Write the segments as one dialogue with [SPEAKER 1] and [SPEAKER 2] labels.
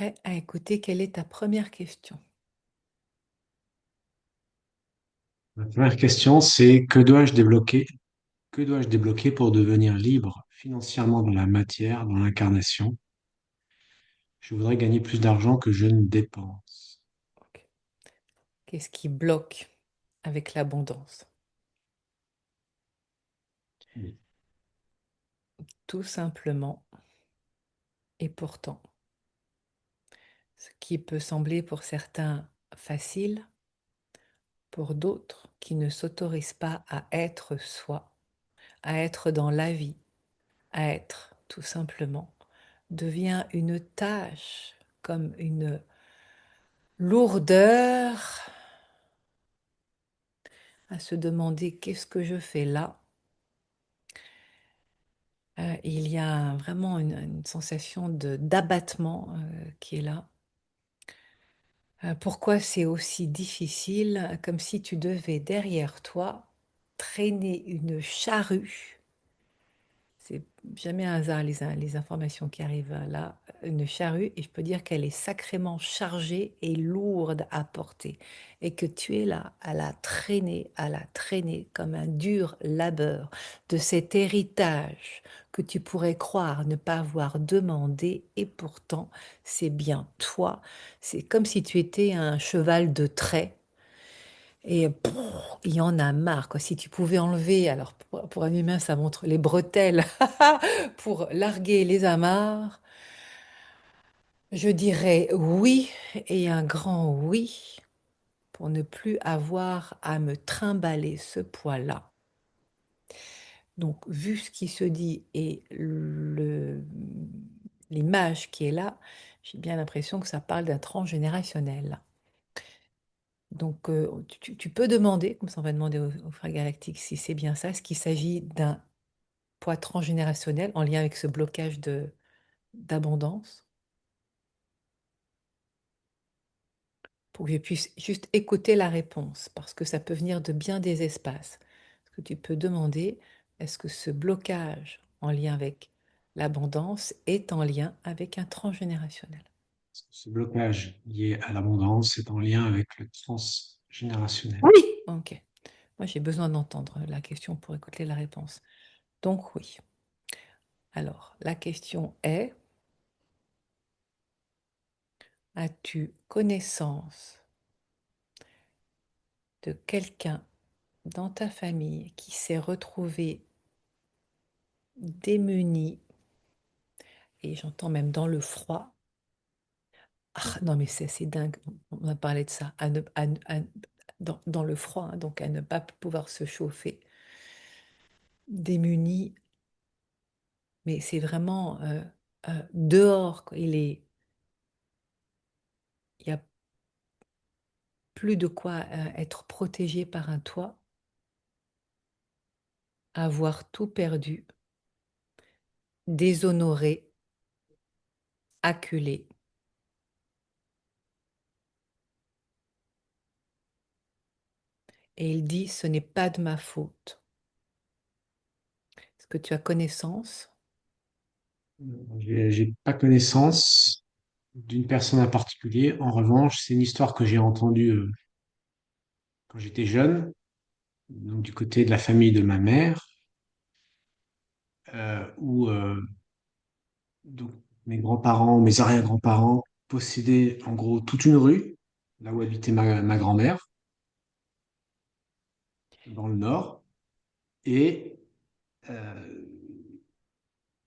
[SPEAKER 1] Prêt à écouter, quelle est ta première question?
[SPEAKER 2] Ma première question, c'est que dois-je débloquer pour devenir libre financièrement dans la matière, dans l'incarnation? Je voudrais gagner plus d'argent que je ne dépense.
[SPEAKER 1] Ok. Qu'est-ce qui bloque avec l'abondance?
[SPEAKER 2] Oui.
[SPEAKER 1] Tout simplement, et pourtant, ce qui peut sembler pour certains facile, pour d'autres qui ne s'autorisent pas à être soi, à être dans la vie, à être tout simplement, devient une tâche, comme une lourdeur à se demander qu'est-ce que je fais là. Il y a vraiment une sensation d'abattement qui est là. Pourquoi c'est aussi difficile, comme si tu devais derrière toi traîner une charrue. C'est jamais un hasard les informations qui arrivent là. Une charrue, et je peux dire qu'elle est sacrément chargée et lourde à porter. Et que tu es là à la traîner comme un dur labeur de cet héritage que tu pourrais croire ne pas avoir demandé. Et pourtant, c'est bien toi. C'est comme si tu étais un cheval de trait et il y en a marre, quoi. Si tu pouvais enlever, alors pour un humain, ça montre les bretelles pour larguer les amarres, je dirais oui et un grand oui pour ne plus avoir à me trimballer ce poids-là. Donc, vu ce qui se dit et l'image qui est là, j'ai bien l'impression que ça parle d'un transgénérationnel. Donc, tu peux demander, comme ça on va demander au frère galactique si c'est bien ça, est-ce qu'il s'agit d'un poids transgénérationnel en lien avec ce blocage d'abondance, pour que je puisse juste écouter la réponse, parce que ça peut venir de bien des espaces. Ce que tu peux demander, est-ce que ce blocage en lien avec l'abondance est en lien avec un transgénérationnel?
[SPEAKER 2] Ce blocage lié à l'abondance est en lien avec le transgénérationnel.
[SPEAKER 1] Oui. Ok. Moi, j'ai besoin d'entendre la question pour écouter la réponse. Donc oui. Alors, la question est, as-tu connaissance de quelqu'un dans ta famille qui s'est retrouvé démuni, et j'entends même dans le froid? Ah, non, mais c'est dingue, on a parlé de ça, dans le froid, hein, donc à ne pas pouvoir se chauffer, démuni, mais c'est vraiment dehors, quoi. Il y a plus de quoi être protégé par un toit, avoir tout perdu, déshonoré, acculé. Et il dit, ce n'est pas de ma faute. Est-ce que tu as connaissance?
[SPEAKER 2] J'ai pas connaissance d'une personne en particulier. En revanche, c'est une histoire que j'ai entendue quand j'étais jeune, donc du côté de la famille de ma mère, où donc, mes grands-parents, mes arrière-grands-parents possédaient en gros toute une rue, là où habitait ma grand-mère, dans le nord. Et euh,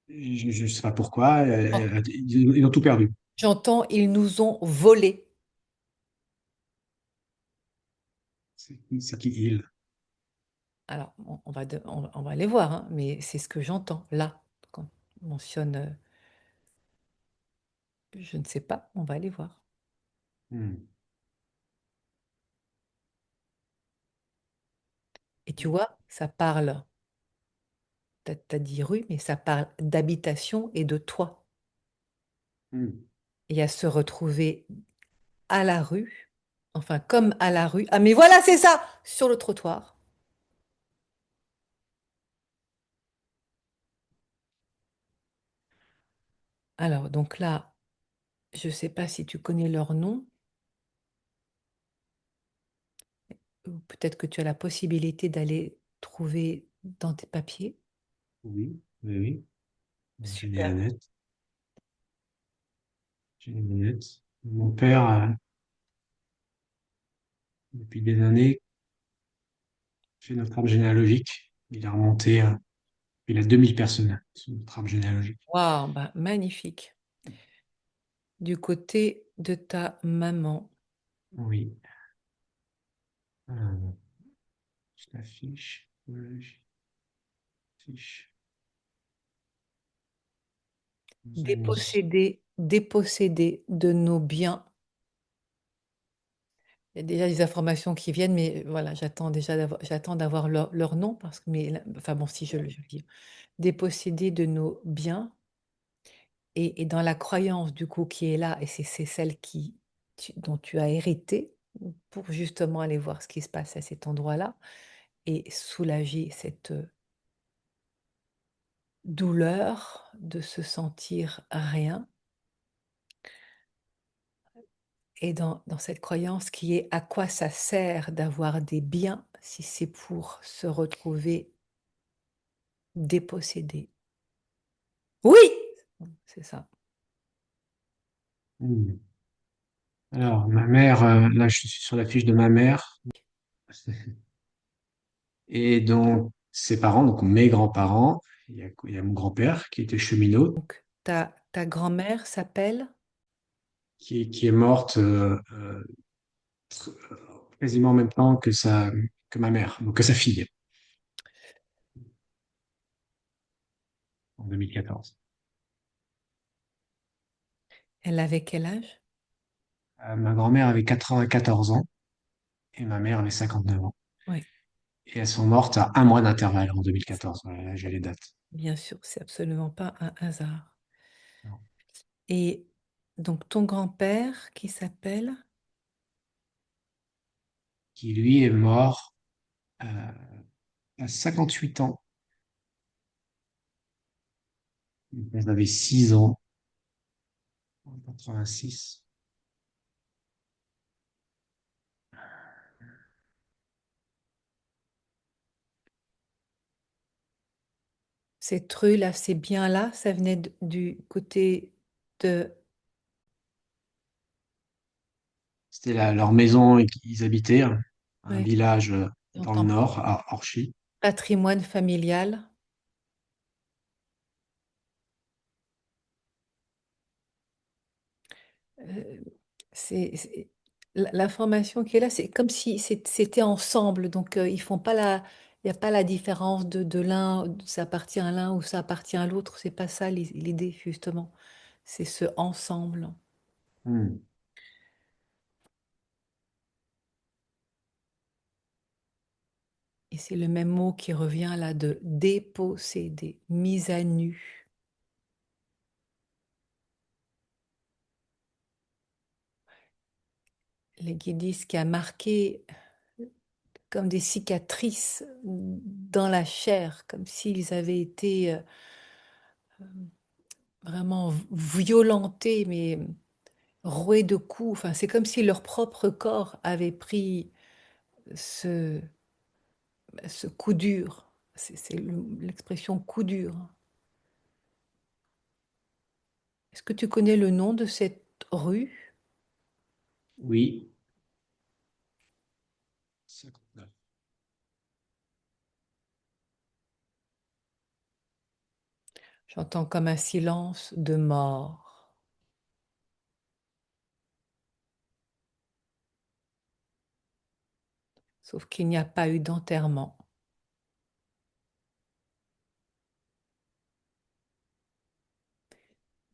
[SPEAKER 2] je ne sais pas pourquoi,
[SPEAKER 1] Oh,
[SPEAKER 2] ils ont tout perdu.
[SPEAKER 1] j'entends, ils nous ont volé.
[SPEAKER 2] C'est qui ils?
[SPEAKER 1] Alors, on va aller voir, hein, mais c'est ce que j'entends là, quand on mentionne, je ne sais pas, on va aller voir.
[SPEAKER 2] Hmm.
[SPEAKER 1] Et tu vois, ça parle, t'as dit rue, mais ça parle d'habitation et de toit.
[SPEAKER 2] Hmm.
[SPEAKER 1] Et à se retrouver à la rue, enfin comme à la rue. Ah mais voilà, c'est ça, sur le trottoir. Alors, donc là, Je ne sais pas si tu connais leur nom, ou peut-être que tu as la possibilité d'aller trouver dans tes papiers.
[SPEAKER 2] Oui, oui, oui. J'ai des
[SPEAKER 1] Super.
[SPEAKER 2] lunettes. J'ai des lunettes. Mon père, depuis des années, fait notre arbre généalogique. Il est remonté, il a 2000 personnes sur notre arbre généalogique.
[SPEAKER 1] Waouh, bah, magnifique. Du côté de ta maman.
[SPEAKER 2] Oui. Euh, je l'affiche. Fiche. Nos amis.
[SPEAKER 1] Dépossédés de nos biens. Il y a déjà des informations qui viennent, mais voilà, j'attends d'avoir leur nom parce que, mais, enfin bon, si je le dis, dépossédés de nos biens et dans la croyance du coup qui est là, et c'est celle dont tu as hérité pour justement aller voir ce qui se passe à cet endroit-là et soulager cette douleur de se sentir rien. Et dans cette croyance qui est à quoi ça sert d'avoir des biens si c'est pour se retrouver dépossédé. Oui, c'est ça.
[SPEAKER 2] Hmm. Alors, ma mère, là, je suis sur la fiche de ma mère. Et donc, ses parents, donc mes grands-parents, il y a mon grand-père qui était cheminot,
[SPEAKER 1] Donc, ta grand-mère s'appelle,
[SPEAKER 2] qui est morte quasiment en même temps que ma mère, donc que sa fille, en 2014.
[SPEAKER 1] elle avait quel âge?
[SPEAKER 2] Ma grand-mère avait 94 ans et ma mère avait 59 ans.
[SPEAKER 1] Oui,
[SPEAKER 2] Et elles sont mortes à un mois d'intervalle en 2014. Voilà, là, j'ai les dates.
[SPEAKER 1] bien sûr, c'est absolument pas un hasard.
[SPEAKER 2] Non.
[SPEAKER 1] Et donc, ton grand-père qui s'appelle,
[SPEAKER 2] Qui, lui, est mort à 58 ans. Elle avait 6 ans, en 86.
[SPEAKER 1] cette rue-là, ces biens-là, ça venait du côté de...
[SPEAKER 2] C'était leur maison, ils habitaient, hein, un
[SPEAKER 1] Oui,
[SPEAKER 2] village dans le
[SPEAKER 1] j'entends.
[SPEAKER 2] nord, à Orchy.
[SPEAKER 1] Patrimoine familial. Euh, l'information qui est là, c'est comme si c'était ensemble. Donc, ils font pas il n'y a pas la différence de l'un, ça appartient à l'un ou ça appartient à l'autre. C'est pas ça l'idée, justement. C'est ce ensemble.
[SPEAKER 2] Hmm.
[SPEAKER 1] Et c'est le même mot qui revient là de déposséder, mise à nu. Les guides disent qui a marqué comme des cicatrices dans la chair, comme s'ils avaient été vraiment violentés, mais roués de coups. Enfin, c'est comme si leur propre corps avait pris ce, ce coup dur. C'est l'expression coup dur. Est-ce que tu connais le nom de cette rue?
[SPEAKER 2] Oui. 59.
[SPEAKER 1] J'entends comme un silence de mort. Sauf qu'il n'y a pas eu d'enterrement.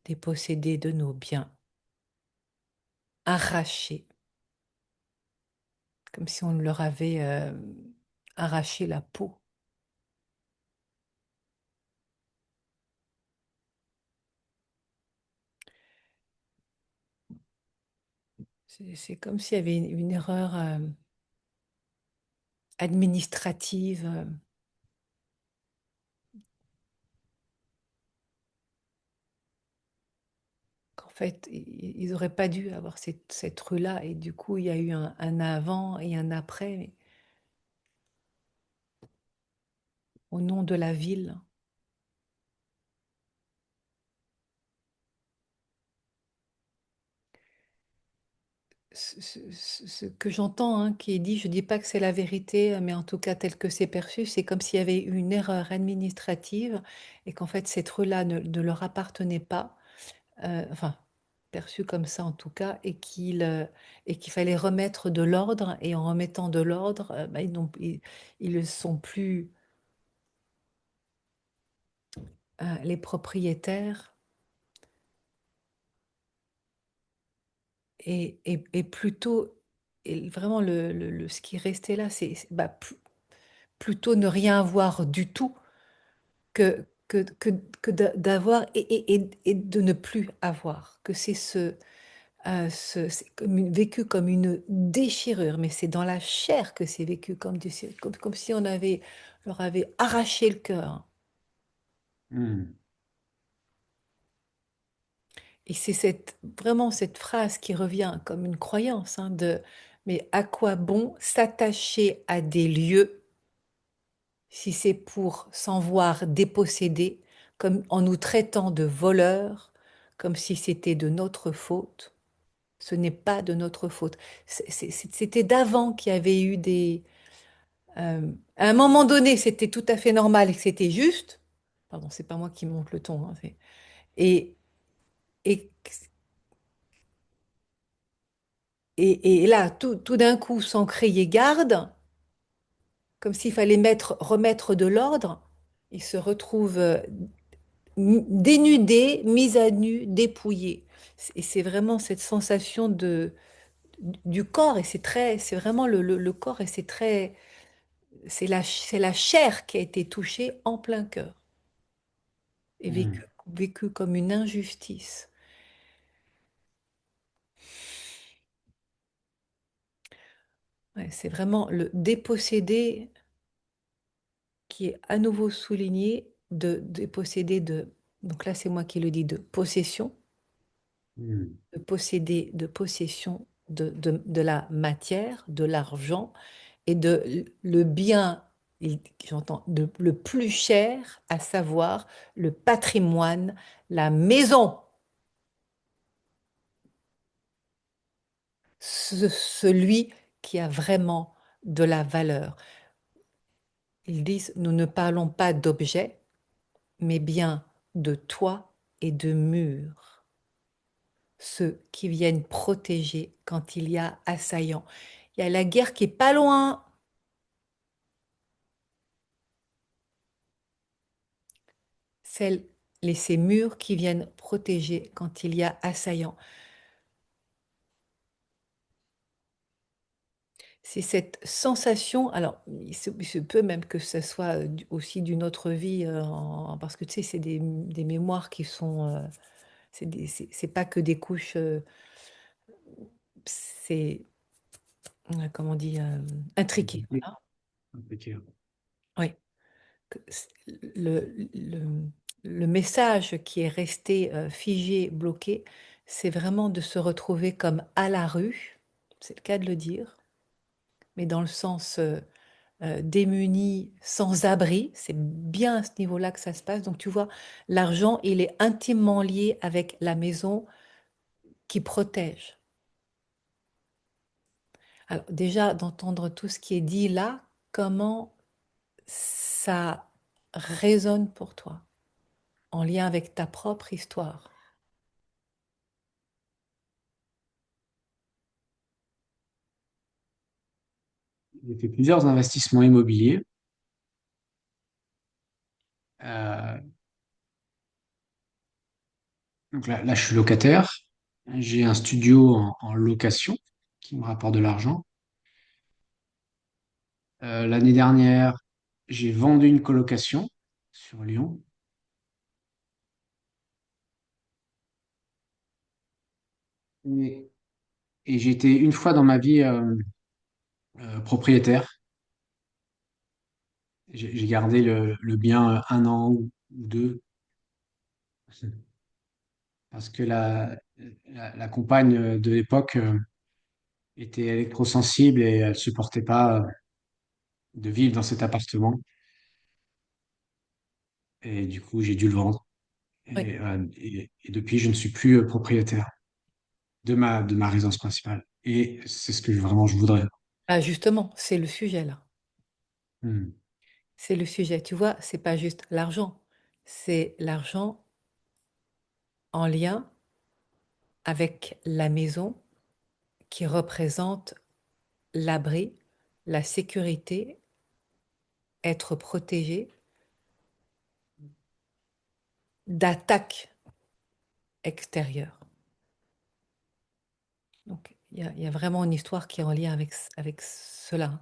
[SPEAKER 1] Dépossédés de nos biens, arrachés, comme si on leur avait arraché la peau. C'est comme s'il y avait une erreur administrative. fait, ils n'auraient pas dû avoir cette rue-là. Et du coup, il y a eu un avant et un après au nom de la ville. Ce que j'entends, hein, qui est dit, je ne dis pas que c'est la vérité, mais en tout cas tel que c'est perçu, c'est comme s'il y avait eu une erreur administrative et qu'en fait cette rue-là ne leur appartenait pas, enfin perçu comme ça en tout cas, et qu'il fallait remettre de l'ordre, et en remettant de l'ordre, bah, ils ne sont plus les propriétaires, et plutôt, et vraiment ce qui restait là, bah, plutôt ne rien avoir du tout que d'avoir et de ne plus avoir, que c'est vécu comme une déchirure, mais c'est dans la chair que c'est vécu comme si leur avait arraché le cœur.
[SPEAKER 2] Hmm.
[SPEAKER 1] Et c'est vraiment cette phrase qui revient comme une croyance, hein, mais à quoi bon s'attacher à des lieux si c'est pour s'en voir dépossédés, comme en nous traitant de voleurs, comme si c'était de notre faute. Ce n'est pas de notre faute. C'était d'avant qu'il y avait eu à un moment donné, c'était tout à fait normal et que c'était juste. Pardon, c'est pas moi qui monte le ton, hein, et, et, et là, tout d'un coup, sans crier garde, comme s'il fallait remettre de l'ordre, ils se retrouvent dénudés, mis à nu, dépouillés. Et c'est vraiment cette sensation du corps, et c'est vraiment le corps, et c'est la chair qui a été touchée en plein cœur et
[SPEAKER 2] Hmm.
[SPEAKER 1] vécue comme une injustice. Ouais, c'est vraiment le dépossédé qui est à nouveau souligné, de dépossédé donc là c'est moi qui le dis, de possession,
[SPEAKER 2] Hmm.
[SPEAKER 1] de possession de la matière, de l'argent, et de le bien, j'entends, le plus cher, à savoir le patrimoine, la maison, celui qui a vraiment de la valeur. Ils disent, nous ne parlons pas d'objets, mais bien de toits et de murs, ceux qui viennent protéger quand il y a assaillant. Il y a la guerre qui est pas loin, celle, ces murs qui viennent protéger quand il y a assaillant. C'est cette sensation, alors il se peut même que ce soit aussi d'une autre vie, parce que tu sais, c'est des mémoires qui sont, c'est pas que des couches, c'est, comment on dit, intriquées,
[SPEAKER 2] Compliqué,
[SPEAKER 1] voilà.
[SPEAKER 2] compliqué.
[SPEAKER 1] Oui, que le, le message qui est resté figé, bloqué, c'est vraiment de se retrouver comme à la rue, c'est le cas de le dire, mais dans le sens démunis, sans abri. C'est bien à ce niveau-là que ça se passe. Donc tu vois, l'argent, il est intimement lié avec la maison qui protège. Alors déjà, d'entendre tout ce qui est dit là, comment ça résonne pour toi, en lien avec ta propre histoire.
[SPEAKER 2] J'ai fait plusieurs investissements immobiliers. Euh, donc là, je suis locataire. J'ai un studio en location qui me rapporte de l'argent. L'année dernière, j'ai vendu une colocation sur Lyon. Et, et j'ai été une fois dans ma vie propriétaire. J'ai gardé le bien un an ou deux. Parce que la compagne de l'époque était électrosensible et elle supportait pas de vivre dans cet appartement. Et du coup, j'ai dû le vendre.
[SPEAKER 1] Oui.
[SPEAKER 2] Et depuis, je ne suis plus propriétaire de ma résidence principale. Et c'est ce que vraiment je voudrais.
[SPEAKER 1] Ah, justement, c'est le sujet là.
[SPEAKER 2] Hmm.
[SPEAKER 1] C'est le sujet. Tu vois, c'est pas juste l'argent. C'est l'argent en lien avec la maison qui représente l'abri, la sécurité, être protégé d'attaques extérieures. Donc, il y a vraiment une histoire qui est en lien avec cela, hein,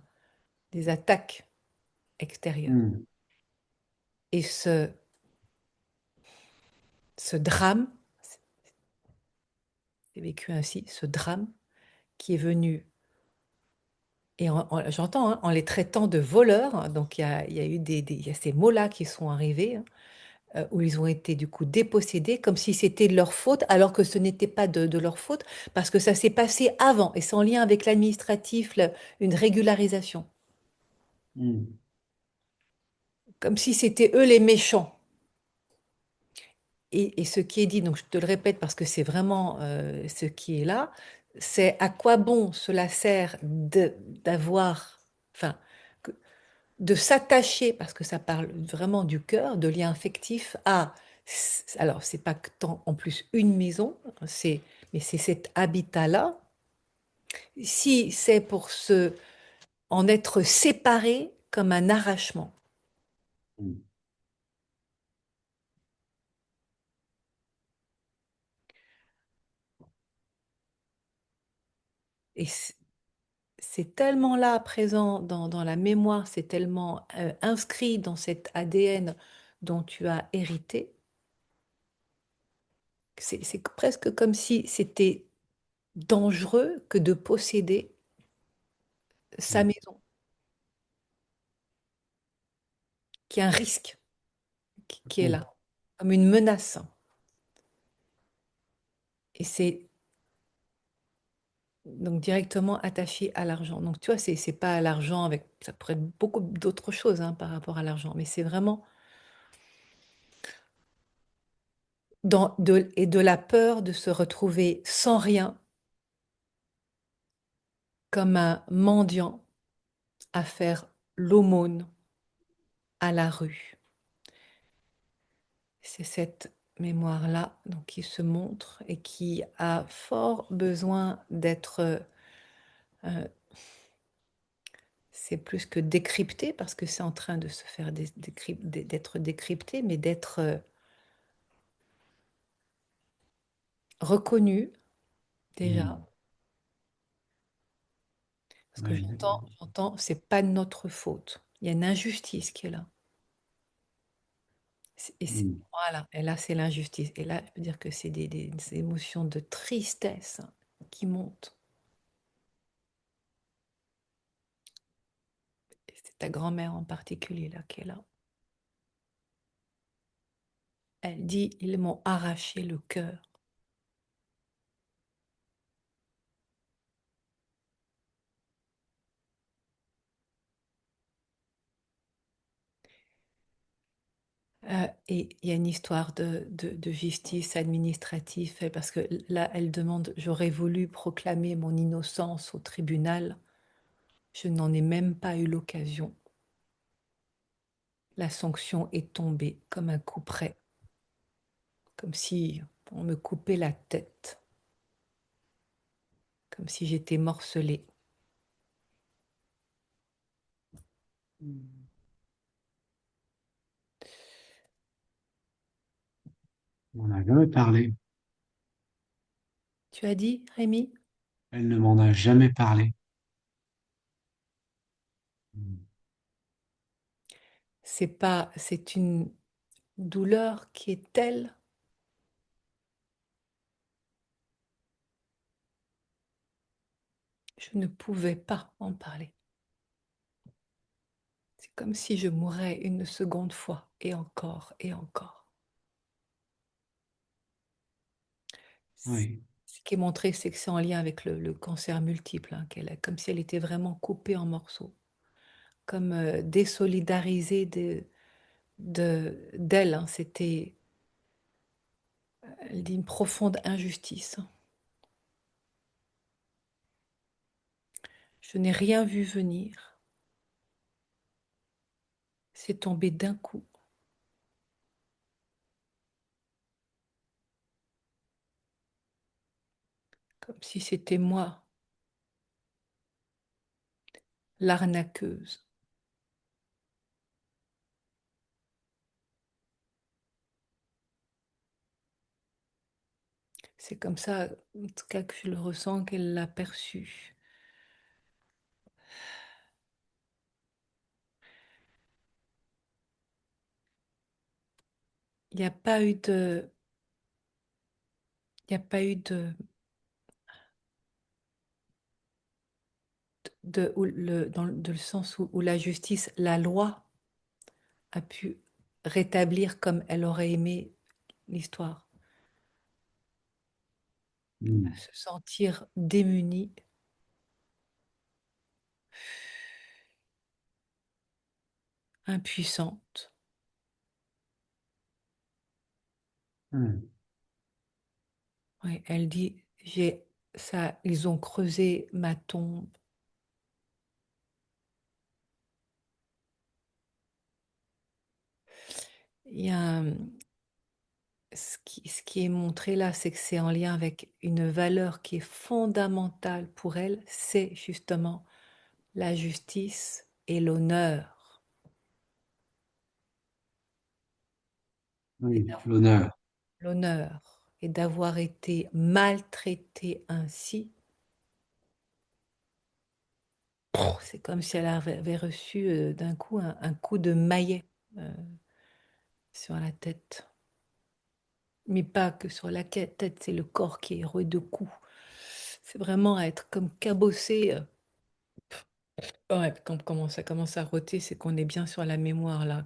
[SPEAKER 1] des attaques extérieures.
[SPEAKER 2] Hmm.
[SPEAKER 1] Et ce drame, c'est vécu ainsi, ce drame qui est venu, et j'entends, hein, en les traitant de voleurs, hein, donc il y a eu il y a ces mots-là qui sont arrivés, hein, où ils ont été du coup dépossédés, comme si c'était de leur faute, alors que ce n'était pas de leur faute, parce que ça s'est passé avant, et c'est en lien avec l'administratif, une régularisation,
[SPEAKER 2] Hmm.
[SPEAKER 1] comme si c'était eux les méchants. Et ce qui est dit, donc je te le répète parce que c'est vraiment ce qui est là, c'est à quoi bon cela sert d'avoir, enfin, que- de s'attacher, parce que ça parle vraiment du cœur, de lien affectif à, alors c'est pas que tant en plus une maison, mais c'est cet habitat-là. Si c'est pour en être séparé comme un arrachement.
[SPEAKER 2] Hmm.
[SPEAKER 1] Et c'est tellement là, présent dans la mémoire, c'est tellement inscrit dans cet ADN dont tu as hérité, que c'est presque comme si c'était dangereux que de posséder sa
[SPEAKER 2] Hmm.
[SPEAKER 1] maison, qui est un risque qui est
[SPEAKER 2] Hmm.
[SPEAKER 1] là, comme une menace. Et c'est donc directement attaché à l'argent. Donc tu vois, c'est pas à l'argent avec, ça pourrait être beaucoup d'autres choses, hein, par rapport à l'argent, mais c'est vraiment et de la peur de se retrouver sans rien, comme un mendiant à faire l'aumône à la rue. C'est cette mémoire-là donc qui se montre et qui a fort besoin d'être, euh, c'est plus que décrypté parce que c'est en train de se faire d'être décrypté, mais d'être reconnu déjà.
[SPEAKER 2] Hmm.
[SPEAKER 1] Parce que
[SPEAKER 2] Ouais,
[SPEAKER 1] j'entends, c'est pas de notre faute. Il y a une injustice qui est là.
[SPEAKER 2] hmm.
[SPEAKER 1] Voilà, et là c'est l'injustice. Et là, je peux dire que c'est des émotions de tristesse, hein, qui montent. Et c'est ta grand-mère en particulier là qui est là. Elle dit, ils m'ont arraché le cœur. Et il y a une histoire de justice administrative, parce que là, elle demande, j'aurais voulu proclamer mon innocence au tribunal. Je n'en ai même pas eu l'occasion. La sanction est tombée comme un coup près, comme si on me coupait la tête, comme si j'étais morcelée.
[SPEAKER 2] Hmm. On n'a jamais parlé.
[SPEAKER 1] Tu as dit, Rémi?
[SPEAKER 2] Elle ne m'en a jamais parlé. Hmm.
[SPEAKER 1] C'est une douleur qui est telle, je ne pouvais pas en parler. C'est comme si je mourais une seconde fois, et encore, et encore.
[SPEAKER 2] Oui.
[SPEAKER 1] Ce qui est montré, c'est que c'est en lien avec le cancer multiple, hein, comme si elle était vraiment coupée en morceaux, comme désolidarisée d'elle, hein. C'était, elle dit, une profonde injustice. Je n'ai rien vu venir. C'est tombé d'un coup, comme si c'était moi, l'arnaqueuse. C'est comme ça, en tout cas, que je le ressens, qu'elle l'a perçu. Il n'y a pas eu il n'y a pas eu dans le sens où la justice, la loi a pu rétablir comme elle aurait aimé l'histoire,
[SPEAKER 2] Hmm.
[SPEAKER 1] se sentir démunie, impuissante.
[SPEAKER 2] Hmm.
[SPEAKER 1] Ouais, elle dit, ils ont creusé ma tombe. Il y a ce qui est montré là, c'est que c'est en lien avec une valeur qui est fondamentale pour elle, c'est justement la justice et l'honneur. Et
[SPEAKER 2] Oui, l'honneur.
[SPEAKER 1] l'honneur et d'avoir été maltraitée ainsi, c'est comme si elle avait reçu d'un coup un coup de maillet euh, sur la tête. Mais pas que sur la tête, c'est le corps qui est roué de coups. C'est vraiment être comme cabossé. Ouais, quand ça commence à roter, c'est qu'on est bien sur la mémoire là.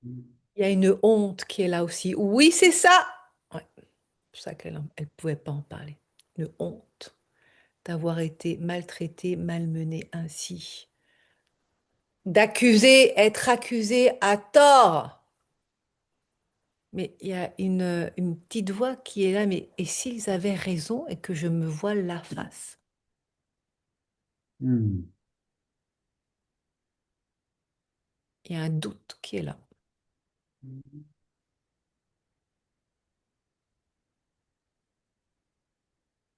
[SPEAKER 1] Il y a une honte qui est là aussi. Oui, c'est ça. Ouais, c'est pour ça qu'elle elle pouvait pas en parler. Une honte d'avoir été maltraitée, malmenée ainsi. D'accuser, être accusé à tort. Mais il y a une petite voix qui est là, mais et s'ils avaient raison et que je me voile la face?
[SPEAKER 2] Hmm.
[SPEAKER 1] Il y a un doute qui est là.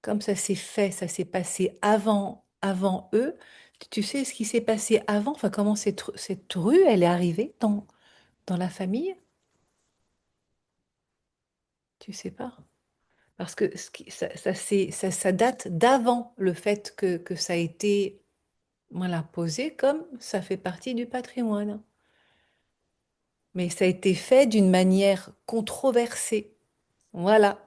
[SPEAKER 1] Comme ça s'est fait, ça s'est passé avant eux. Tu sais ce qui s'est passé avant? Enfin, comment cette rue, elle est arrivée dans la famille? Tu sais pas? Parce que ça date d'avant le fait que ça a été, voilà, posé comme ça fait partie du patrimoine. Mais ça a été fait d'une manière controversée. Voilà.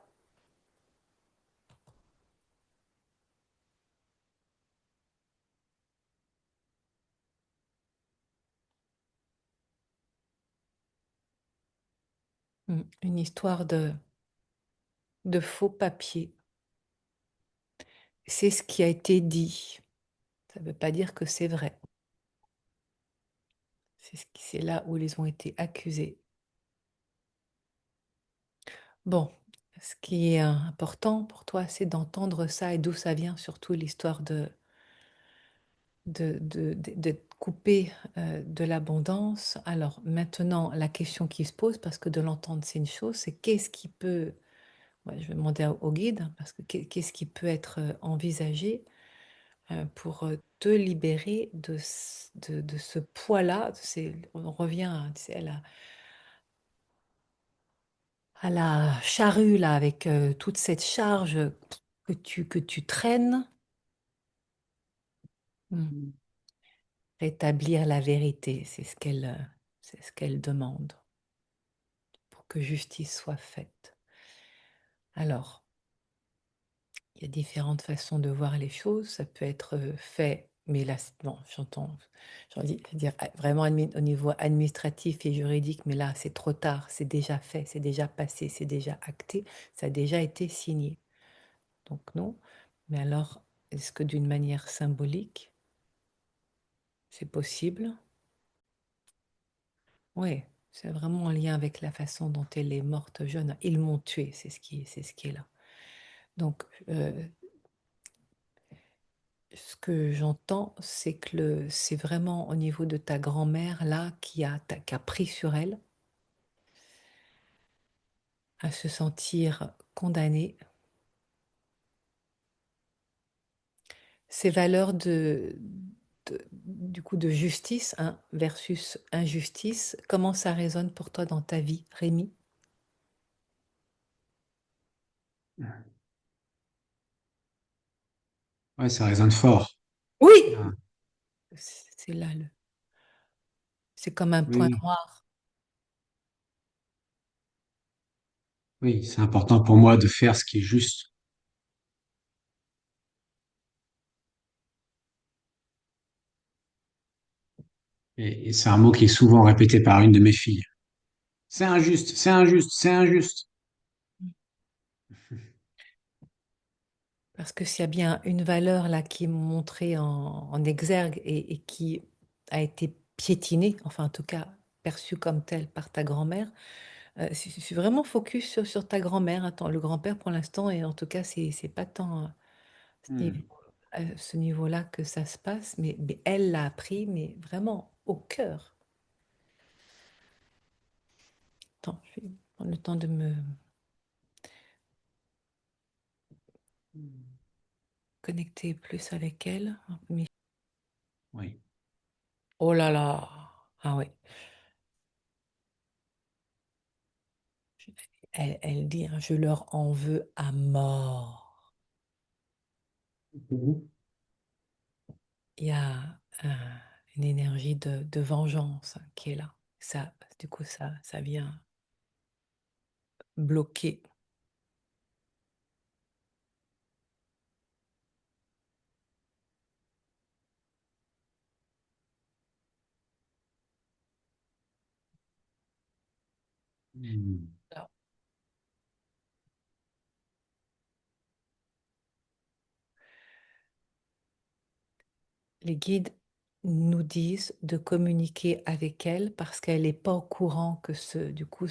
[SPEAKER 1] Une histoire de faux papiers. C'est ce qui a été dit. Ça ne veut pas dire que c'est vrai. C'est là où ils ont été accusés. Bon, ce qui est important pour toi, c'est d'entendre ça et d'où ça vient, surtout l'histoire d'être coupé de l'abondance. Alors maintenant, la question qui se pose, parce que de l'entendre, c'est une chose, c'est qu'est-ce qui peut, ouais, je vais demander au guide, hein, parce que qu'est-ce qui peut être envisagé pour te libérer de ce poids-là. On revient tu sais, à la charrue, là, avec toute cette charge que tu traînes. Hmm. Rétablir la vérité, c'est ce qu'elle demande pour que justice soit faite. Alors, il y a différentes façons de voir les choses. Ça peut être fait Mais là, bon, j'entends, j'en dis, je veux dire, vraiment au niveau administratif et juridique, mais là, c'est trop tard, c'est déjà fait, c'est déjà passé, c'est déjà acté, ça a déjà été signé. Donc non. Mais alors, est-ce que d'une manière symbolique, c'est possible? Oui, c'est vraiment en lien avec la façon dont elle est morte jeune. Ils m'ont tué, c'est ce qui est là. Donc, ce que j'entends, c'est que c'est vraiment au niveau de ta grand-mère là qui a pris sur elle à se sentir condamnée. Ces valeurs du coup de justice, hein, versus injustice, comment ça résonne pour toi dans ta vie, Rémi?
[SPEAKER 2] Ouais, ça résonne fort.
[SPEAKER 1] Oui,
[SPEAKER 2] Ah,
[SPEAKER 1] c'est là c'est comme un point
[SPEAKER 2] oui,
[SPEAKER 1] noir.
[SPEAKER 2] oui, c'est important pour moi de faire ce qui est juste. Et c'est un mot qui est souvent répété par une de mes filles. C'est injuste, c'est injuste, c'est injuste.
[SPEAKER 1] Parce que s'il y a bien une valeur là qui est montrée en exergue et qui a été piétinée, enfin en tout cas perçue comme telle par ta grand-mère, je suis vraiment focus sur ta grand-mère. Attends, le grand-père pour l'instant, et en tout cas, c'est pas tant ce niveau-
[SPEAKER 2] Hmm,
[SPEAKER 1] à ce niveau-là que ça se passe, mais elle l'a appris, mais vraiment au cœur. Attends, je vais prendre le temps de me connecter plus avec elle.
[SPEAKER 2] oui.
[SPEAKER 1] Oh là là! Ah oui. Elle dit, hein, je leur en veux à mort.
[SPEAKER 2] Mhm.
[SPEAKER 1] Il y a une énergie de vengeance, hein, qui est là. Ça, du coup, ça vient bloquer.
[SPEAKER 2] Hmm,
[SPEAKER 1] Alors, les guides nous disent de communiquer avec elle parce qu'elle n'est pas au courant que du coup,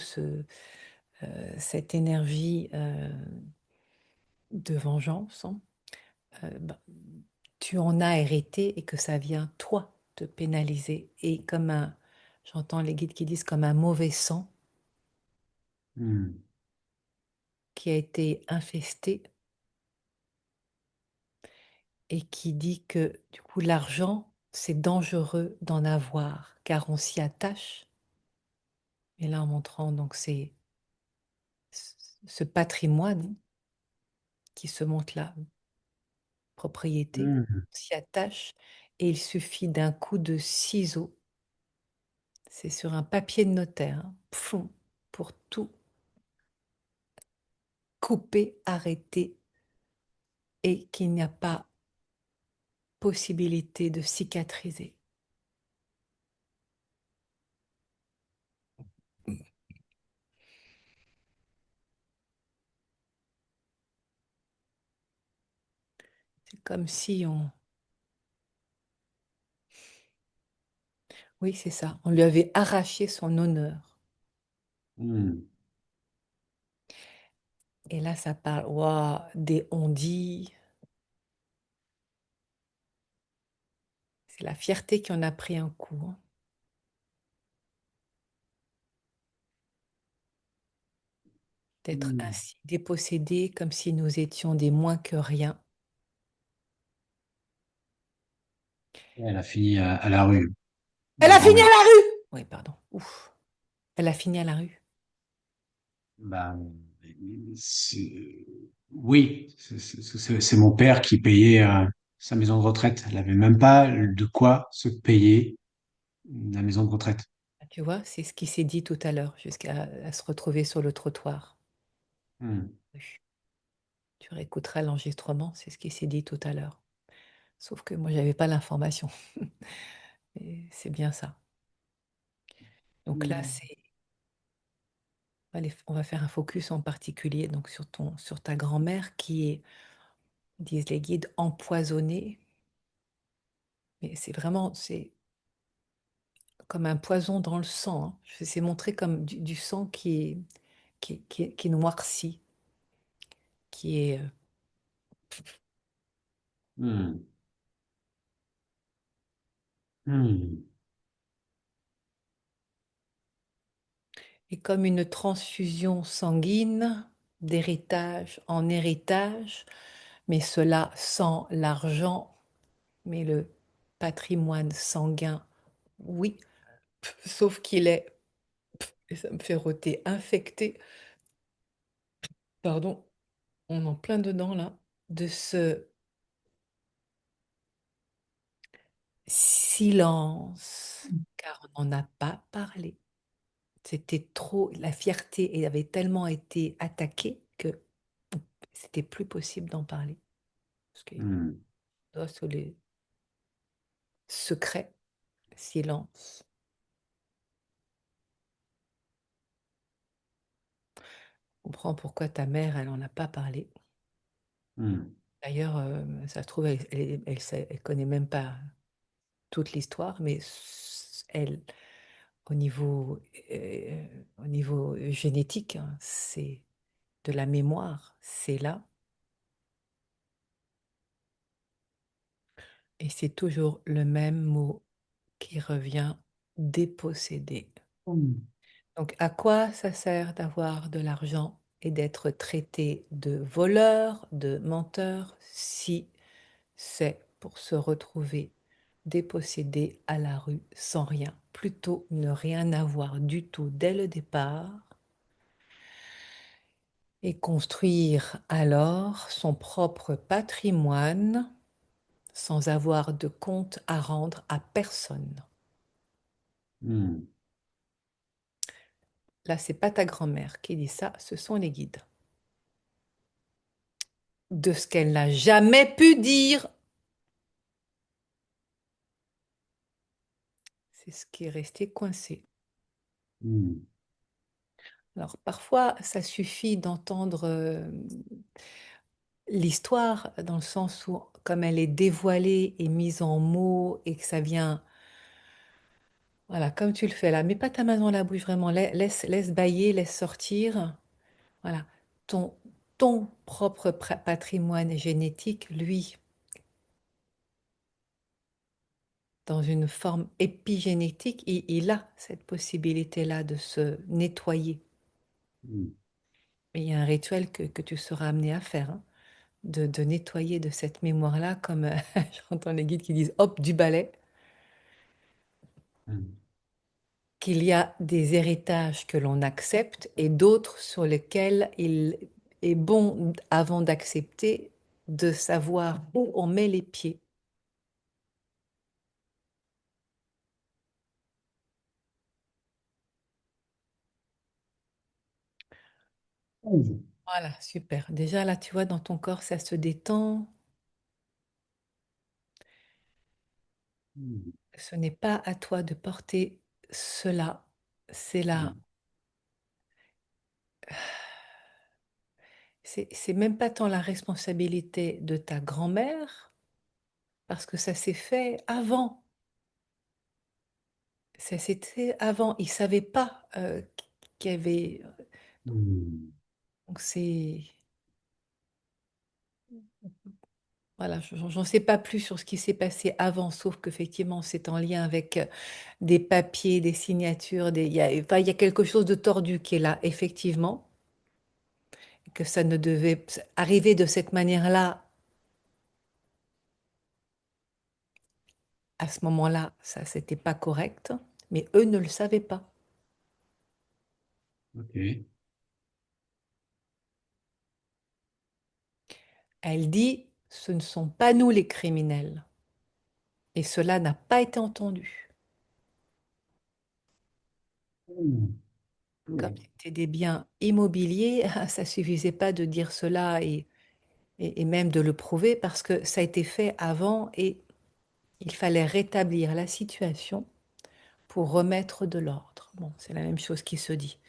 [SPEAKER 1] cette énergie de vengeance, hein, ben, tu en as hérité et que ça vient, toi, te pénaliser. Et j'entends les guides qui disent comme un mauvais sang
[SPEAKER 2] hmm,
[SPEAKER 1] qui a été infesté et qui dit que du coup l'argent, c'est dangereux d'en avoir car on s'y attache. Et là en montrant donc c'est ce patrimoine qui se montre la propriété,
[SPEAKER 2] hmm.
[SPEAKER 1] on s'y attache et il suffit d'un coup de ciseau, c'est sur un papier de notaire, hein, pfoum, pour tout couper, arrêter et qu'il n'y a pas possibilité de cicatriser. C'est comme si oui, c'est ça, on lui avait arraché son honneur.
[SPEAKER 2] Hmm.
[SPEAKER 1] Et là, ça parle, waouh, des on-dit. C'est la fierté qui en a pris un coup, hein, d'être
[SPEAKER 2] Hmm.
[SPEAKER 1] ainsi dépossédés comme si nous étions des moins que rien.
[SPEAKER 2] Elle a fini à la rue,
[SPEAKER 1] Elle
[SPEAKER 2] ma
[SPEAKER 1] a fini à
[SPEAKER 2] grand-mère.
[SPEAKER 1] la rue! Oui, pardon. Ouf. Elle a fini à la rue.
[SPEAKER 2] Bah, oui, c'est mon père qui payait sa maison de retraite. Elle avait même pas de quoi se payer la maison de retraite.
[SPEAKER 1] Tu vois, c'est ce qui s'est dit tout à l'heure, jusqu'à à se retrouver sur le trottoir.
[SPEAKER 2] Hmm.
[SPEAKER 1] Tu réécouteras l'enregistrement, c'est ce qui s'est dit tout à l'heure. Sauf que moi, j'avais pas l'information. Et c'est bien ça. Donc là,
[SPEAKER 2] Hmm.
[SPEAKER 1] c'est, allez, on va faire un focus en particulier donc sur ta grand-mère qui est, disent les guides, empoisonnée. Mais c'est vraiment, c'est comme un poison dans le sang, hein. C'est montré comme du sang qui est noirci, qui est
[SPEAKER 2] Hmm. Hmm.
[SPEAKER 1] et comme une transfusion sanguine d'héritage en héritage, mais cela sans l'argent, mais le patrimoine sanguin, oui, sauf qu'il est, et ça me fait rôter, infecté, pardon, on est en plein dedans là, de ce silence, car on n'en a pas parlé. C'était trop, la fierté avait tellement été attaquée que c'était plus possible d'en parler. Parce que
[SPEAKER 2] Hmm.
[SPEAKER 1] sur les secrets, silence. Je comprends pourquoi ta mère, elle n'en a pas parlé.
[SPEAKER 2] Hmm.
[SPEAKER 1] D'ailleurs, ça se trouve, elle connaît même pas toute l'histoire, mais elle, euh, au niveau génétique, hein, c'est de la mémoire, c'est là. Et c'est toujours le même mot qui revient, déposséder.
[SPEAKER 2] Hmm.
[SPEAKER 1] Donc, à quoi ça sert d'avoir de l'argent et d'être traité de voleur, de menteur, si c'est pour se retrouver dépossédé à la rue sans rien? Plutôt ne rien avoir du tout dès le départ et construire alors son propre patrimoine sans avoir de compte à rendre à personne.
[SPEAKER 2] Hmm.
[SPEAKER 1] Là, c'est pas ta grand-mère qui dit ça, ce sont les guides. De ce qu'elle n'a jamais pu dire. C'est ce qui est resté coincé.
[SPEAKER 2] Hmm.
[SPEAKER 1] Alors parfois, ça suffit d'entendre l'histoire dans le sens où, comme elle est dévoilée et mise en mots et que ça vient, voilà, comme tu le fais là, mets pas ta main dans la bouche vraiment, laisse bailler, laisse sortir. Voilà, ton, ton propre patrimoine génétique, lui, dans une forme épigénétique, il a cette possibilité-là de se nettoyer.
[SPEAKER 2] Hmm.
[SPEAKER 1] Et il y a un rituel que tu seras amené à faire, hein, de nettoyer de cette mémoire-là, comme j'entends les guides qui disent hop, du balai,
[SPEAKER 2] Hmm.
[SPEAKER 1] qu'il y a des héritages que l'on accepte et d'autres sur lesquels il est bon, avant d'accepter, de savoir où on met les pieds.
[SPEAKER 2] Hmm.
[SPEAKER 1] Voilà, super. Déjà là, tu vois, dans ton corps, ça se détend.
[SPEAKER 2] Hmm.
[SPEAKER 1] Ce n'est pas à toi de porter cela. C'est là. C'est même pas tant la responsabilité de ta grand-mère, parce que ça s'est fait avant. Ça s'est fait avant. Ils savaient pas qu'il y avait.
[SPEAKER 2] Hmm.
[SPEAKER 1] Donc c'est. Voilà, j'en sais pas plus sur ce qui s'est passé avant, sauf qu'effectivement, c'est en lien avec des papiers, des signatures, enfin, il y a quelque chose de tordu qui est là, effectivement, que ça ne devait arriver de cette manière-là. À ce moment-là, ça, c'était pas correct, mais eux ne le savaient pas.
[SPEAKER 2] Ok.
[SPEAKER 1] Elle dit, ce ne sont pas nous les criminels. Et cela n'a pas été entendu.
[SPEAKER 2] Hmm.
[SPEAKER 1] Comme
[SPEAKER 2] Hmm.
[SPEAKER 1] c'était des biens immobiliers, ça suffisait pas de dire cela. Et et même de le prouver parce que ça a été fait avant et il fallait rétablir la situation pour remettre de l'ordre. Bon, c'est la même chose qui se dit.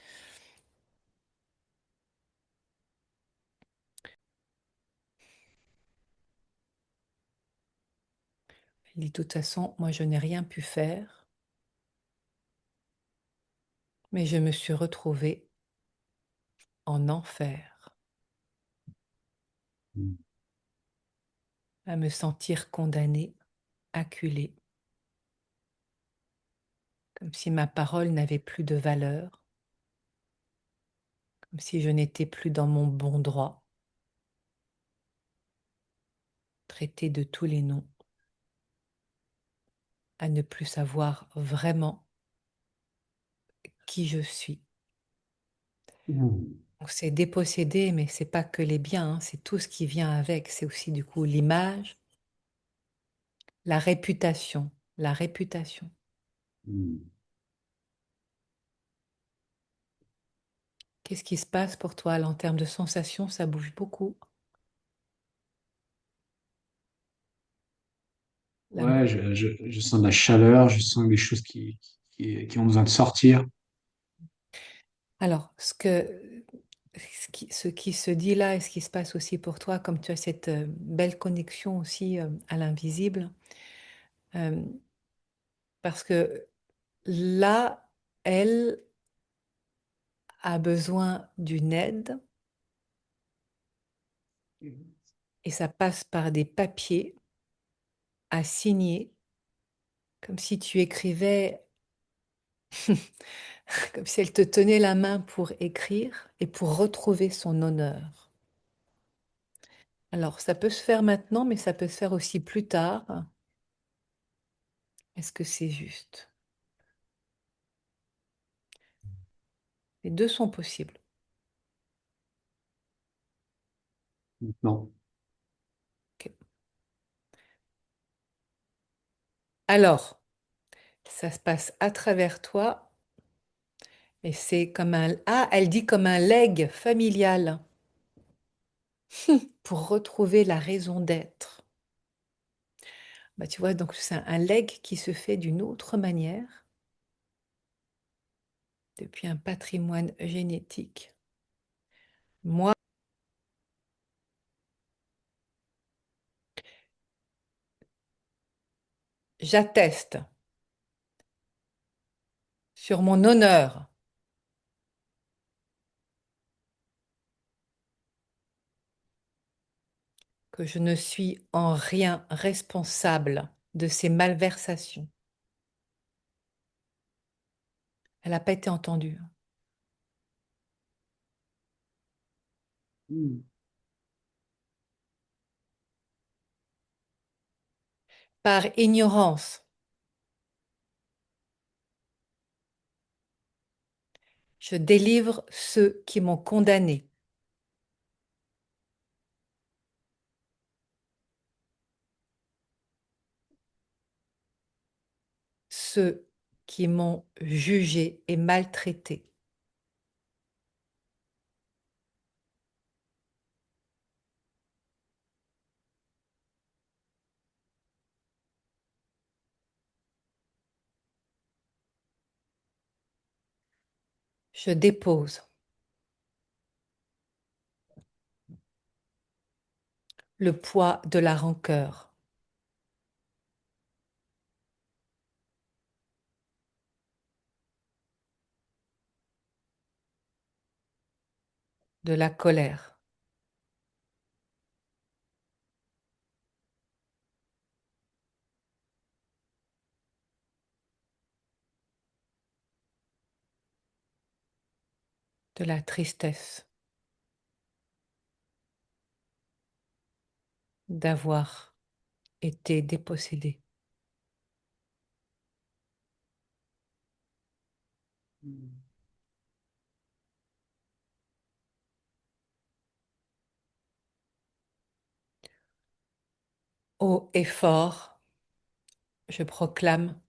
[SPEAKER 1] Il dit, de toute façon, moi, je n'ai rien pu faire, mais je me suis retrouvée en enfer,
[SPEAKER 2] Mm.
[SPEAKER 1] à me sentir condamnée, acculée, comme si ma parole n'avait plus de valeur, comme si je n'étais plus dans mon bon droit, traitée de tous les noms, à ne plus savoir vraiment qui je suis.
[SPEAKER 2] Mm.
[SPEAKER 1] Donc c'est dépossédé, mais c'est pas que les biens, hein, c'est tout ce qui vient avec. C'est aussi du coup l'image, la réputation, la réputation.
[SPEAKER 2] Mm.
[SPEAKER 1] Qu'est-ce qui se passe pour toi là, en termes de sensations? Ça bouge beaucoup. La-
[SPEAKER 2] Ouais, je sens de la chaleur, je sens des choses qui ont besoin de sortir.
[SPEAKER 1] Alors, ce qui se dit là et ce qui se passe aussi pour toi, comme tu as cette belle connexion aussi à l'invisible, euh, parce que là, elle a besoin d'une aide et ça passe par des papiers à signer, comme si tu écrivais, comme si elle te tenait la main pour écrire et pour retrouver son honneur. Alors, ça peut se faire maintenant, mais ça peut se faire aussi plus tard. Est-ce que c'est juste? Les deux sont possibles.
[SPEAKER 2] Non.
[SPEAKER 1] Ok. Alors, ça se passe à travers toi et c'est comme un... Ah, elle dit comme un legs familial pour retrouver la raison d'être. Bah, tu vois, donc c'est un legs qui se fait d'une autre manière, depuis un patrimoine génétique. Moi, j'atteste sur mon honneur que je ne suis en rien responsable de ces malversations. Elle n'a pas été entendue.
[SPEAKER 2] Mm.
[SPEAKER 1] Par ignorance, je délivre ceux qui m'ont condamné, ceux qui m'ont jugé et maltraité. Je dépose le poids de la rancœur, de la colère, de la tristesse d'avoir été dépossédé.
[SPEAKER 2] Mm.
[SPEAKER 1] Haut et fort, je proclame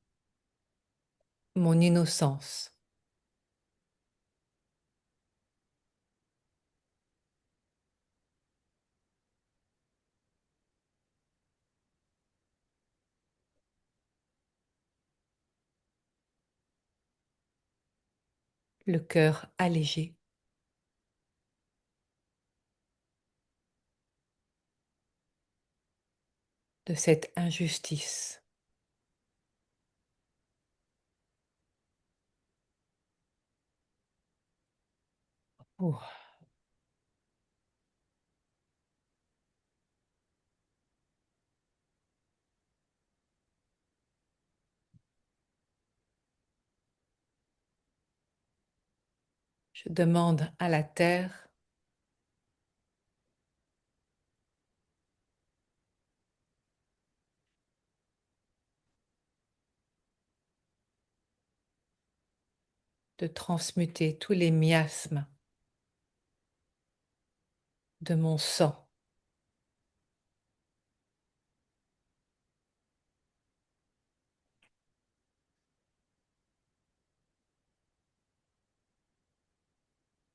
[SPEAKER 1] mon innocence. le cœur allégé de cette injustice. Oh, je demande à la terre de transmuter tous les miasmes de mon sang,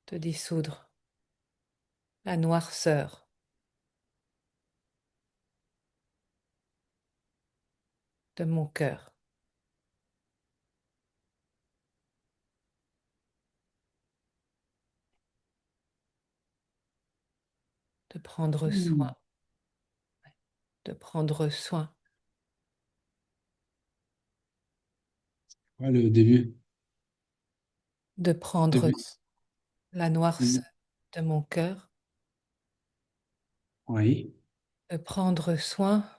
[SPEAKER 1] de dissoudre la noirceur de mon cœur, de prendre soin,
[SPEAKER 2] Hmm.
[SPEAKER 1] de prendre soin,
[SPEAKER 2] Ouais, le début,
[SPEAKER 1] de prendre
[SPEAKER 2] début.
[SPEAKER 1] la
[SPEAKER 2] Hmm.
[SPEAKER 1] noirceur de mon cœur,
[SPEAKER 2] Oui.
[SPEAKER 1] de prendre soin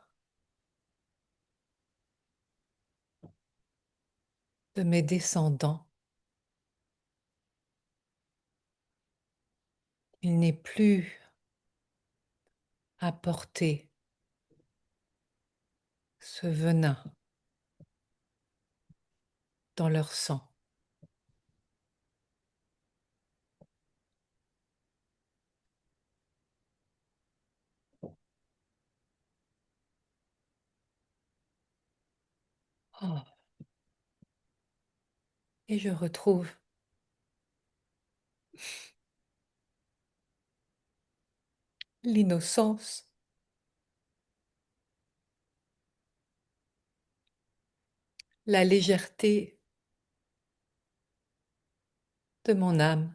[SPEAKER 1] de mes descendants. Il n'est plus à porter ce venin dans leur sang. Oh, et je retrouve l'innocence, la légèreté de mon âme.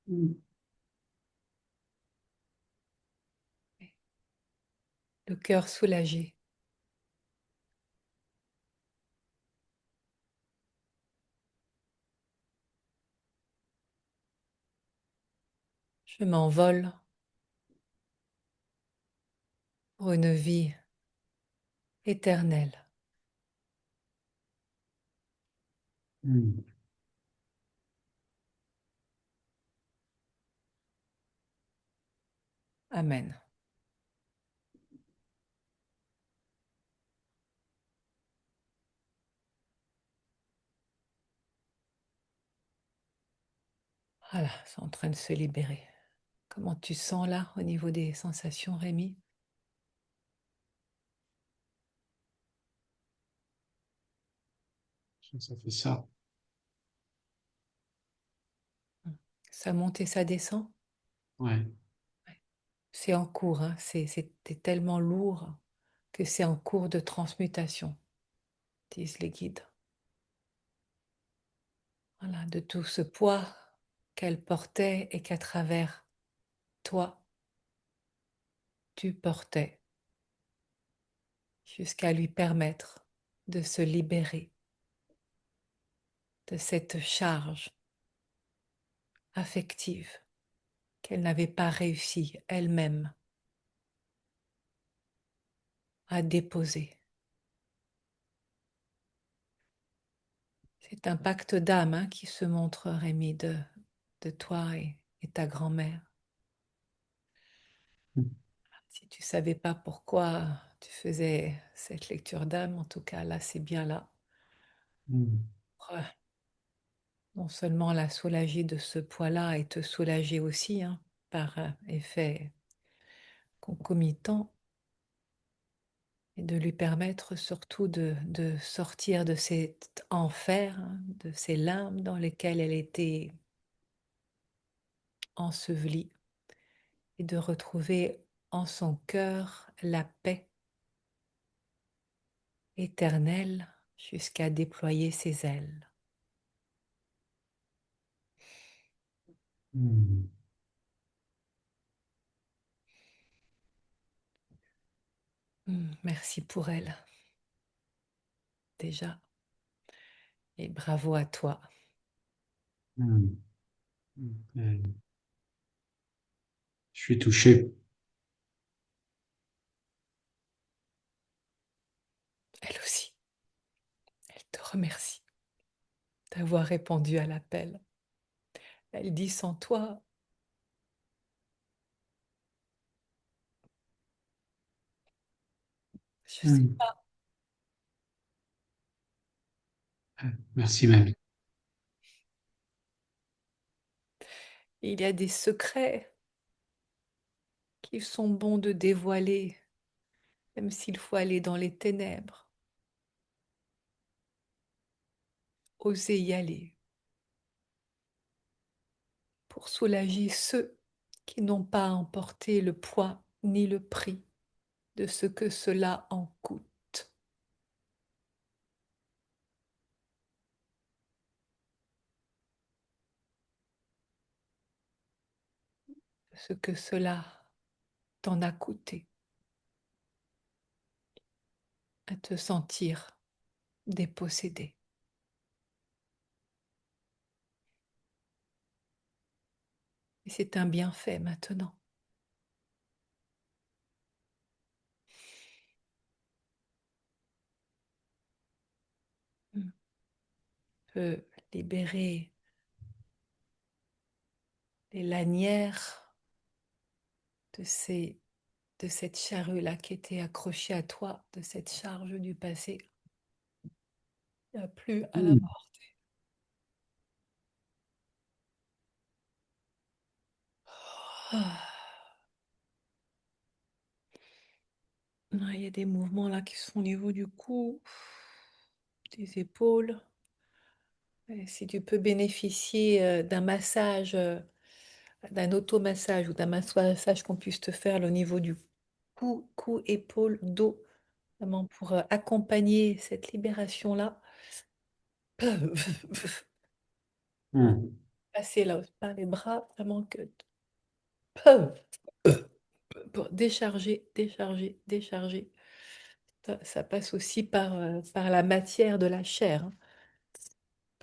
[SPEAKER 2] Hmm.
[SPEAKER 1] Le cœur soulagé. Je m'envole pour une vie éternelle.
[SPEAKER 2] Hmm.
[SPEAKER 1] Amen. Voilà, c'est en train de se libérer. Comment tu sens là au niveau des sensations, Rémi?
[SPEAKER 2] Ça fait ça.
[SPEAKER 1] Ça monte et ça descend?
[SPEAKER 2] Ouais.
[SPEAKER 1] Ouais. C'est en cours, hein. C'est tellement lourd que c'est en cours de transmutation, disent les guides. Voilà, de tout ce poids qu'elle portait et qu'à travers toi, tu portais, jusqu'à lui permettre de se libérer de cette charge affective qu'elle n'avait pas réussi elle-même à déposer. C'est un pacte d'âme, hein, qui se montre, Rémi, de toi et ta grand-mère. Si tu savais pas pourquoi tu faisais cette lecture d'âme, en tout cas là, c'est bien là.
[SPEAKER 2] Hmm.
[SPEAKER 1] Pour, non seulement la soulager de ce poids-là et te soulager aussi, hein, par effet concomitant, et de lui permettre surtout de sortir de cet enfer, hein, de ces limbes dans lesquelles elle était ensevelie, et de retrouver en son cœur la paix éternelle jusqu'à déployer ses ailes.
[SPEAKER 2] Hmm.
[SPEAKER 1] Merci pour elle, déjà, et bravo à toi.
[SPEAKER 2] Hmm. Euh, Je suis touché.
[SPEAKER 1] Elle aussi, elle te remercie d'avoir répondu à l'appel. Elle dit sans toi, je sais
[SPEAKER 2] Hmm.
[SPEAKER 1] pas,
[SPEAKER 2] Merci, mamie.
[SPEAKER 1] il y a des secrets qu'ils sont bons de dévoiler, même s'il faut aller dans les ténèbres. Osez y aller pour soulager ceux qui n'ont pas emporté le poids ni le prix de ce que cela en coûte, de ce que cela t'en a coûté à te sentir dépossédé. Et c'est un bienfait maintenant. On peut libérer les lanières de de cette charrue-là qui était accrochée à toi, de cette charge du passé. Il n'y a plus à la
[SPEAKER 2] Hmm.
[SPEAKER 1] porter. Ah. Ah, il y a des mouvements là qui sont au niveau du cou, des épaules. Et si tu peux bénéficier d'un massage, d'un automassage ou d'un massage qu'on puisse te faire là, au niveau du cou, épaule, dos, vraiment pour accompagner cette libération-là.
[SPEAKER 2] Hmm.
[SPEAKER 1] Passer là par les bras, vraiment que pour décharger. Ça passe aussi par la matière de la chair,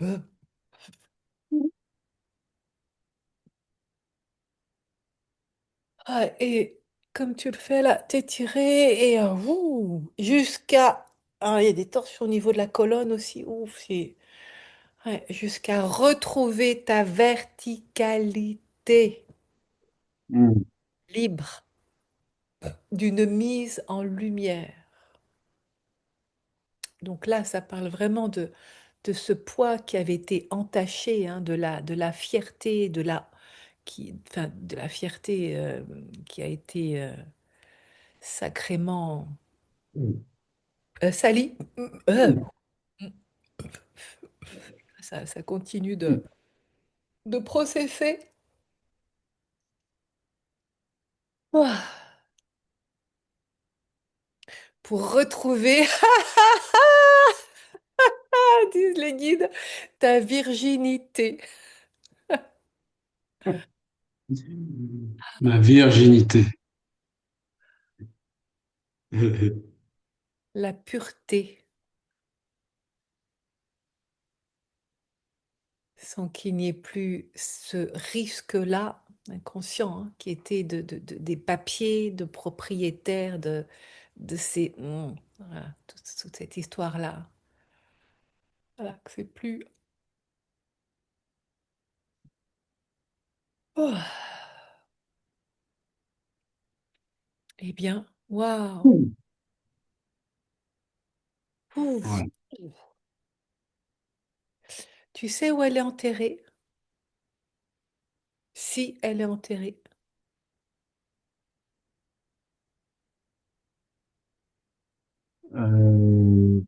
[SPEAKER 1] hein. Ah, et comme tu le fais là, t'étirer et jusqu'à... Ah, il y a des torsions au niveau de la colonne aussi. Ouf, ouais, jusqu'à retrouver ta verticalité
[SPEAKER 2] Hmm.
[SPEAKER 1] libre d'une mise en lumière. Donc là, ça parle vraiment de ce poids qui avait été entaché, hein, de la fierté, enfin, de la fierté qui a été sacrément salie.
[SPEAKER 2] Hmm.
[SPEAKER 1] Ça continue
[SPEAKER 2] Hmm.
[SPEAKER 1] de processer. Ouah. Pour retrouver, disent les guides, ta virginité,
[SPEAKER 2] Ma virginité.
[SPEAKER 1] la pureté, sans qu'il n'y ait plus ce risque-là, inconscient, hein, qui était des papiers de propriétaires de ces... voilà, toute cette histoire-là. Voilà, que c'est plus... Oh. Eh bien, waouh! Ouf.
[SPEAKER 2] Ouais.
[SPEAKER 1] Tu sais où elle est enterrée? Si elle est enterrée.
[SPEAKER 2] Euh,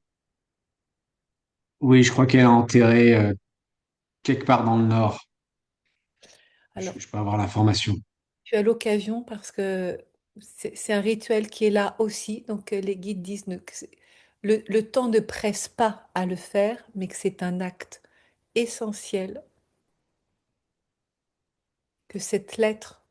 [SPEAKER 2] oui, je crois qu'elle est enterrée quelque part dans le nord.
[SPEAKER 1] Alors,
[SPEAKER 2] Je peux avoir l'information.
[SPEAKER 1] tu as l'occasion parce que C'est un rituel qui est là aussi, donc les guides disent que le temps ne presse pas à le faire, mais que c'est un acte essentiel, que cette lettre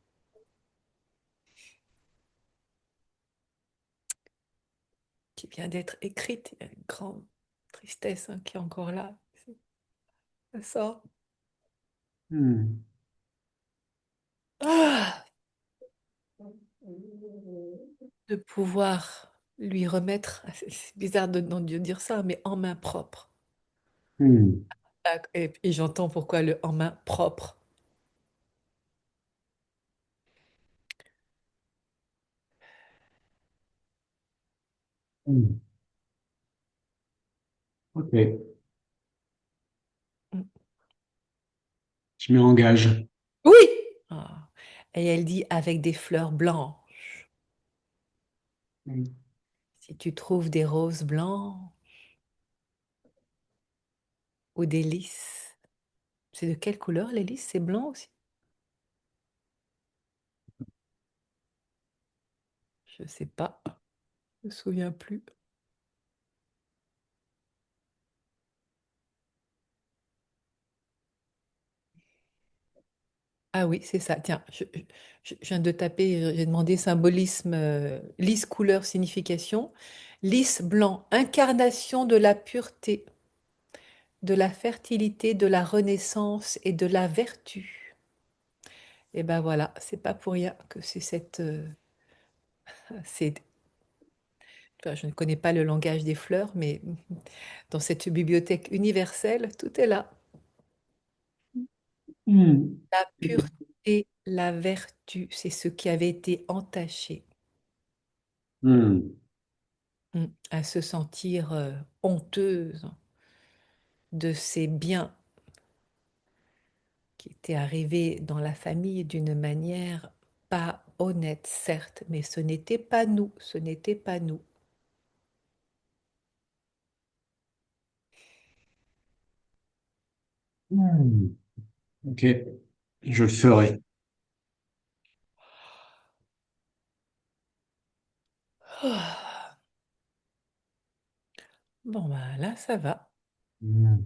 [SPEAKER 1] qui vient d'être écrite, il y a une grande tristesse hein, qui est encore là, ça sort.
[SPEAKER 2] Hmm.
[SPEAKER 1] Ah, de pouvoir lui remettre, c'est bizarre de dire ça, mais en main propre.
[SPEAKER 2] Hmm.
[SPEAKER 1] Ah, et j'entends pourquoi le en main propre.
[SPEAKER 2] Hmm. Ok,
[SPEAKER 1] Mm.
[SPEAKER 2] je m'y engage.
[SPEAKER 1] Oui! Ah. Et elle dit avec des fleurs blanches.
[SPEAKER 2] Hmm.
[SPEAKER 1] Si tu trouves des roses blancs ou des lys, c'est de quelle couleur les lys? C'est blanc aussi? Je sais pas, je me souviens plus. Ah oui, c'est ça. Tiens, je viens de taper, j'ai demandé symbolisme, lys couleur signification. Lys blanc, incarnation de la pureté, de la fertilité, de la renaissance et de la vertu. Et ben voilà, c'est pas pour rien que c'est c'est, enfin, je ne connais pas le langage des fleurs, mais dans cette bibliothèque universelle, tout est là.
[SPEAKER 2] Hmm.
[SPEAKER 1] La pureté, la vertu, c'est ce qui avait été entaché.
[SPEAKER 2] Hmm.
[SPEAKER 1] À se sentir honteuse de ces biens qui étaient arrivés dans la famille d'une manière pas honnête, certes, mais ce n'était pas nous, ce n'était pas nous.
[SPEAKER 2] Hmm. Ok, je le ferai.
[SPEAKER 1] Ah, bon, bah là, ça va.
[SPEAKER 2] Hmm.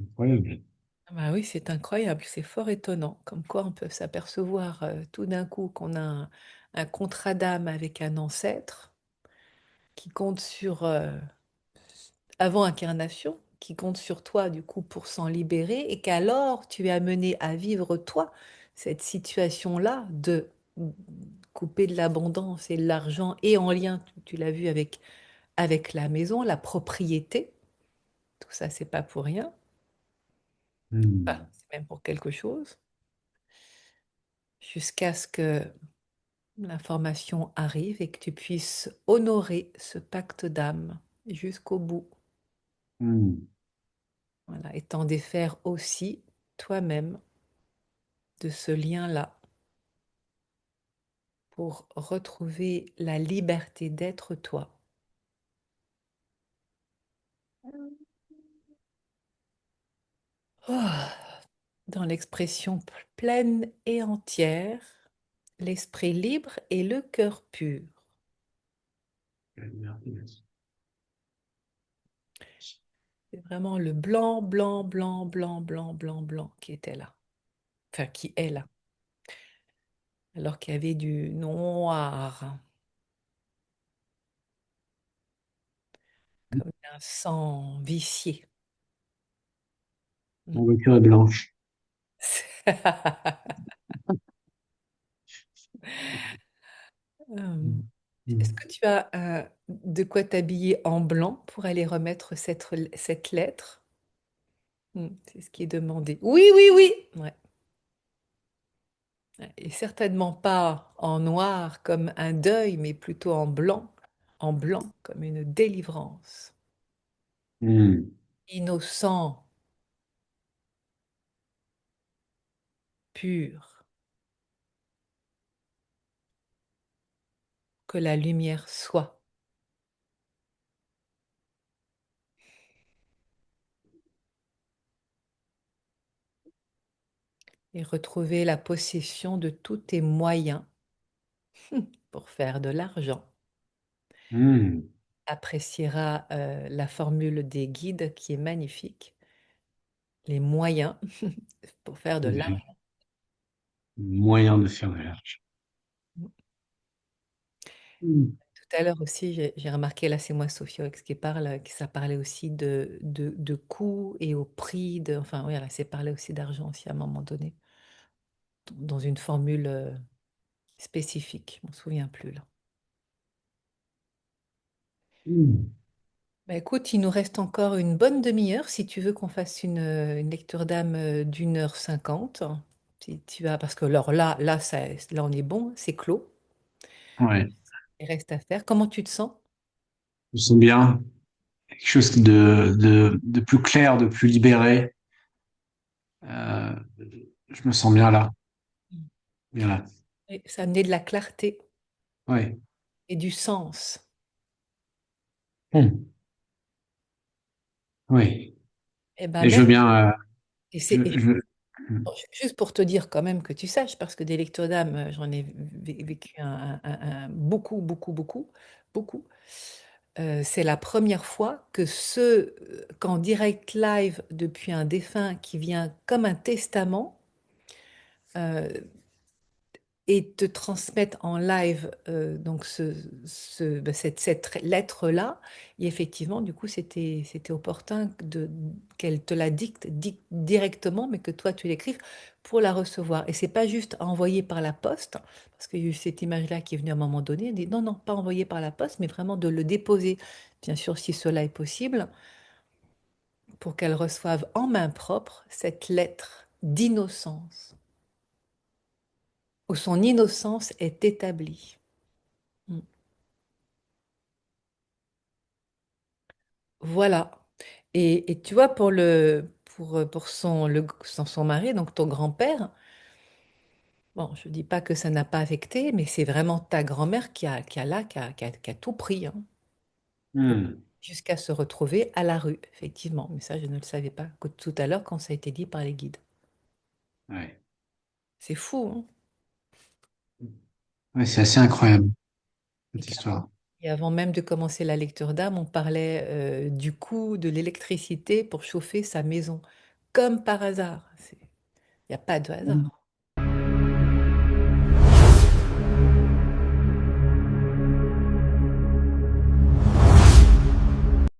[SPEAKER 2] Incroyable.
[SPEAKER 1] Ah bah oui, c'est incroyable, c'est fort étonnant, comme quoi on peut s'apercevoir tout d'un coup qu'on a un contrat d'âme avec un ancêtre qui compte sur, avant incarnation, qui compte sur toi du coup pour s'en libérer et qu'alors tu es amené à vivre toi cette situation-là de couper de l'abondance et de l'argent et en lien, tu l'as vu avec la maison, la propriété, tout ça c'est pas pour rien, enfin,
[SPEAKER 2] Hmm.
[SPEAKER 1] c'est même pour quelque chose, jusqu'à ce que l'information arrive et que tu puisses honorer ce pacte d'âme jusqu'au bout.
[SPEAKER 2] Hmm.
[SPEAKER 1] Voilà, et t'en défaire aussi toi-même de ce lien-là pour retrouver la liberté d'être toi. Oh, dans l'expression pleine et entière, l'esprit libre et le cœur pur. C'est vraiment le blanc, blanc, blanc, blanc, blanc, blanc, blanc qui était là. Enfin, qui est là. Alors qu'il y avait du noir, comme un sang vicié.
[SPEAKER 2] Mon voiture est blanche.
[SPEAKER 1] Euh,
[SPEAKER 2] Hmm.
[SPEAKER 1] Est-ce
[SPEAKER 2] Hmm.
[SPEAKER 1] que tu as de quoi t'habiller en blanc pour aller remettre cette lettre? C'est ce qui est demandé. Oui, oui, oui. Ouais. Ouais. Et certainement pas en noir comme un deuil, mais plutôt en blanc comme une délivrance.
[SPEAKER 2] Hmm.
[SPEAKER 1] Innocent, pur, que la lumière soit. et retrouver la possession de tous tes moyens pour faire de l'argent.
[SPEAKER 2] Hmm.
[SPEAKER 1] Appréciera la formule des guides qui est magnifique. Les moyens pour faire de
[SPEAKER 2] Bien.
[SPEAKER 1] l'argent.
[SPEAKER 2] Moyen de faire de l'argent. Hmm.
[SPEAKER 1] Tout à l'heure aussi, j'ai remarqué, là c'est moi Sophie qui parle, qui ça parlait aussi de coûts et au prix de... Enfin voilà, c'est parlé aussi d'argent aussi à un moment donné, dans une formule spécifique. Je m'en souviens plus là.
[SPEAKER 2] Hmm.
[SPEAKER 1] Bah, écoute, il nous reste encore une bonne demi-heure si tu veux qu'on fasse une lecture d'âme d'1h50. Si tu as, parce que alors là on est bon, c'est clos.
[SPEAKER 2] Ouais.
[SPEAKER 1] Il reste à faire. Comment tu te sens?
[SPEAKER 2] Je me sens bien. Quelque chose de plus clair, de plus libéré. Euh, je me sens bien là. Bien là.
[SPEAKER 1] Et ça a amené de la clarté
[SPEAKER 2] Ouais.
[SPEAKER 1] et du sens.
[SPEAKER 2] Hmm. Oui.
[SPEAKER 1] Eh ben
[SPEAKER 2] Et je veux
[SPEAKER 1] merci.
[SPEAKER 2] bien.
[SPEAKER 1] Et
[SPEAKER 2] Je,
[SPEAKER 1] c'est
[SPEAKER 2] je... Hmm.
[SPEAKER 1] juste pour te dire quand même que tu saches, parce que des lectures d'âme, j'en ai vécu beaucoup, beaucoup, beaucoup, beaucoup. C'est la première fois que qu'en direct live depuis un défunt qui vient comme un testament, euh, et te transmettre en live donc cette lettre-là. Et effectivement, du coup, c'était opportun qu'elle te la dicte directement, mais que toi, tu l'écrives pour la recevoir. Et c'est pas juste envoyé par la poste, parce qu'il y a eu cette image-là qui est venue à un moment donné. Elle dit non, non, pas envoyé par la poste, mais vraiment de le déposer, bien sûr, si cela est possible, pour qu'elle reçoive en main propre cette lettre d'innocence, où son innocence est établie. Mm. Voilà. Et tu vois, pour son mari, donc ton grand-père, bon, je dis pas que ça n'a pas affecté, mais c'est vraiment ta grand-mère qui a tout pris, hein,
[SPEAKER 2] Hmm.
[SPEAKER 1] jusqu'à se retrouver à la rue, effectivement. Mais ça, je ne le savais pas que tout à l'heure quand ça a été dit par les guides.
[SPEAKER 2] Ouais.
[SPEAKER 1] C'est fou, hein?
[SPEAKER 2] Ouais, c'est assez incroyable,
[SPEAKER 1] Et
[SPEAKER 2] cette
[SPEAKER 1] qu'avant,
[SPEAKER 2] histoire.
[SPEAKER 1] et avant même de commencer la lecture d'âme, on parlait du coût de l'électricité pour chauffer sa maison. Comme par hasard. Il n'y a pas de hasard.